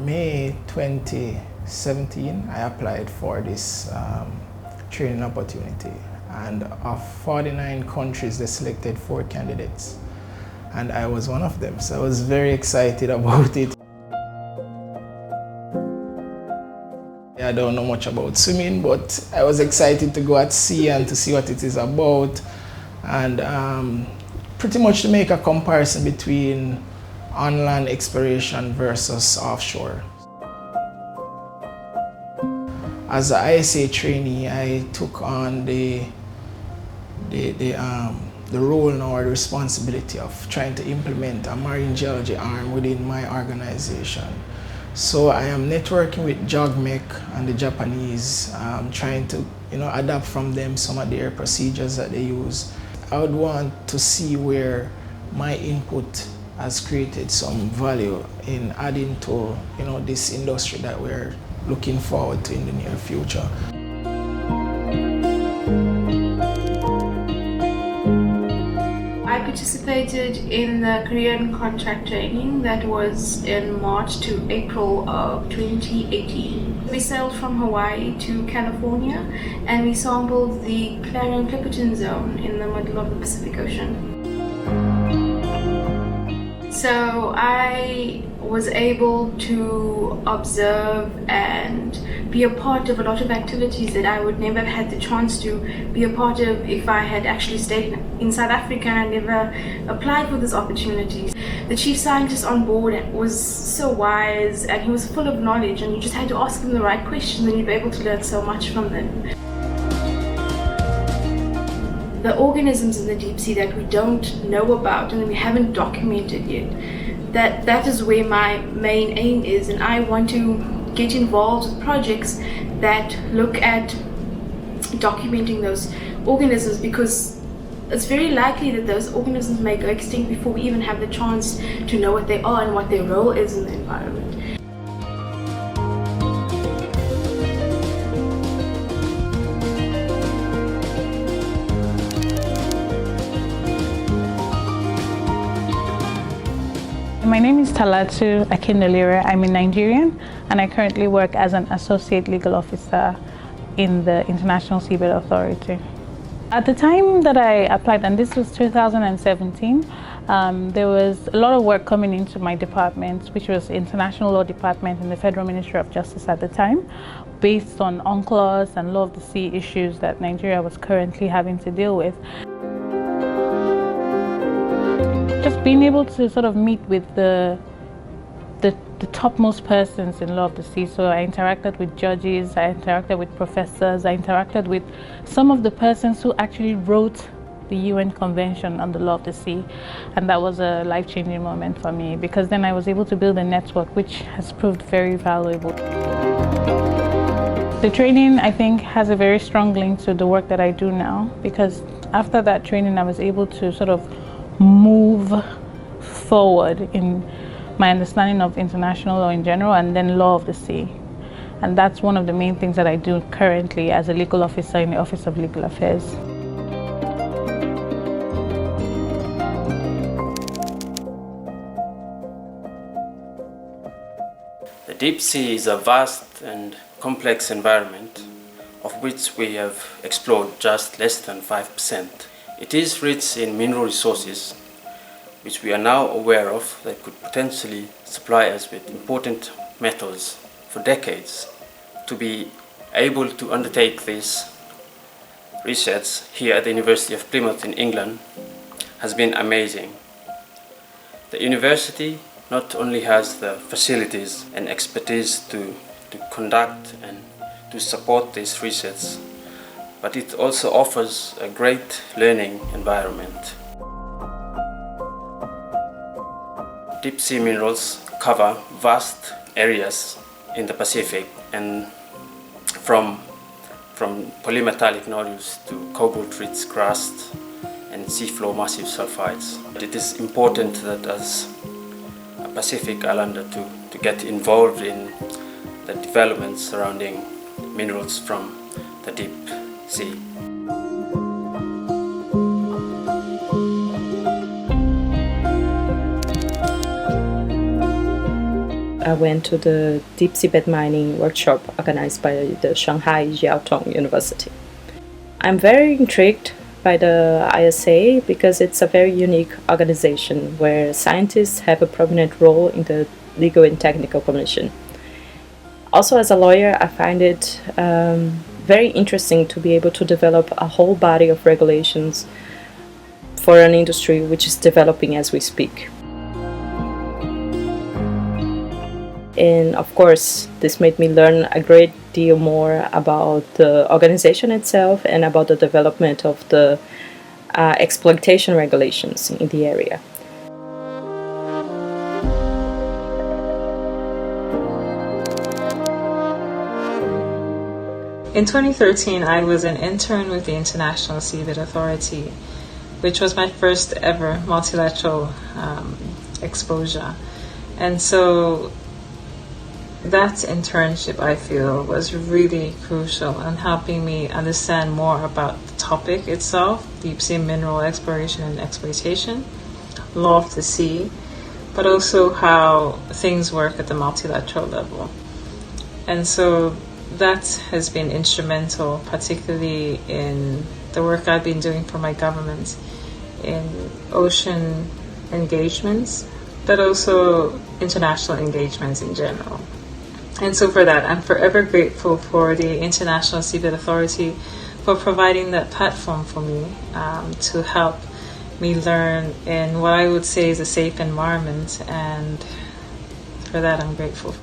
May 2017, I applied for this training opportunity, and of 49 countries, they selected 4 candidates, and I was one of them, so I was very excited about it. I don't know much about swimming, but I was excited to go at sea and to see what it is about, and pretty much to make a comparison between on-land exploration versus offshore. As an ISA trainee, I took on the role now, or the responsibility of trying to implement a marine geology arm within my organization. So I am networking with JOGMEC and the Japanese, trying to adapt from them some of their procedures that they use. I would want to see where my input has created some value in adding to this industry that we're looking forward to in the near future. I participated in the Korean contract training that was in March to April of 2018. We sailed from Hawaii to California and we sampled the Clarion-Clipperton Zone in the middle of the Pacific Ocean. So I was able to observe and be a part of a lot of activities that I would never have had the chance to be a part of if I had actually stayed in South Africa and I never applied for these opportunities. The chief scientist on board was so wise and he was full of knowledge, and you just had to ask him the right questions and you'd be able to learn so much from them. The organisms in the deep sea that we don't know about and that we haven't documented yet, that is where my main aim is, and I want to get involved with projects that look at documenting those organisms, because it's very likely that those organisms may go extinct before we even have the chance to know what they are and what their role is in the environment. My name is Talatu Akindolire. I'm a Nigerian and I currently work as an Associate Legal Officer in the International Seabed Authority. At the time that I applied, and this was 2017, there was a lot of work coming into my department, which was International Law Department in the Federal Ministry of Justice at the time, based on UNCLOS and law of the sea issues that Nigeria was currently having to deal with. Just being able to sort of meet with the topmost persons in law of the sea. So I interacted with judges, I interacted with professors, I interacted with some of the persons who actually wrote the UN Convention on the Law of the Sea. And that was a life-changing moment for me, because then I was able to build a network which has proved very valuable. The training, I think, has a very strong link to the work that I do now, because after that training I was able to sort of move forward in my understanding of international law in general and then law of the sea. And that's one of the main things that I do currently as a legal officer in the Office of Legal Affairs. The deep sea is a vast and complex environment of which we have explored just less than 5%. It is rich in mineral resources, which we are now aware of, that could potentially supply us with important metals for decades. To be able to undertake this research here at the University of Plymouth in England has been amazing. The university not only has the facilities and expertise to conduct and to support this research, but it also offers a great learning environment. Deep sea minerals cover vast areas in the Pacific, and from polymetallic nodules to cobalt-rich crust and seafloor massive sulfides. It is important that as a Pacific Islander to get involved in the developments surrounding minerals from the deep sea. I went to the deep seabed mining workshop organized by the Shanghai Jiao Tong University. I'm very intrigued by the ISA because it's a very unique organization where scientists have a prominent role in the legal and technical commission. Also, as a lawyer, I find it very interesting to be able to develop a whole body of regulations for an industry which is developing as we speak. And of course, this made me learn a great deal more about the organization itself and about the development of the exploitation regulations in the area. In 2013, I was an intern with the International Seabed Authority, which was my first ever multilateral exposure. And so that internship, I feel, was really crucial in helping me understand more about the topic itself, deep sea mineral exploration and exploitation, law of the sea, but also how things work at the multilateral level. And so that has been instrumental, particularly in the work I've been doing for my government in ocean engagements, but also international engagements in general. And so for that, I'm forever grateful for the International Seabed Authority for providing that platform for me to help me learn in what I would say is a safe environment, and for that I'm grateful.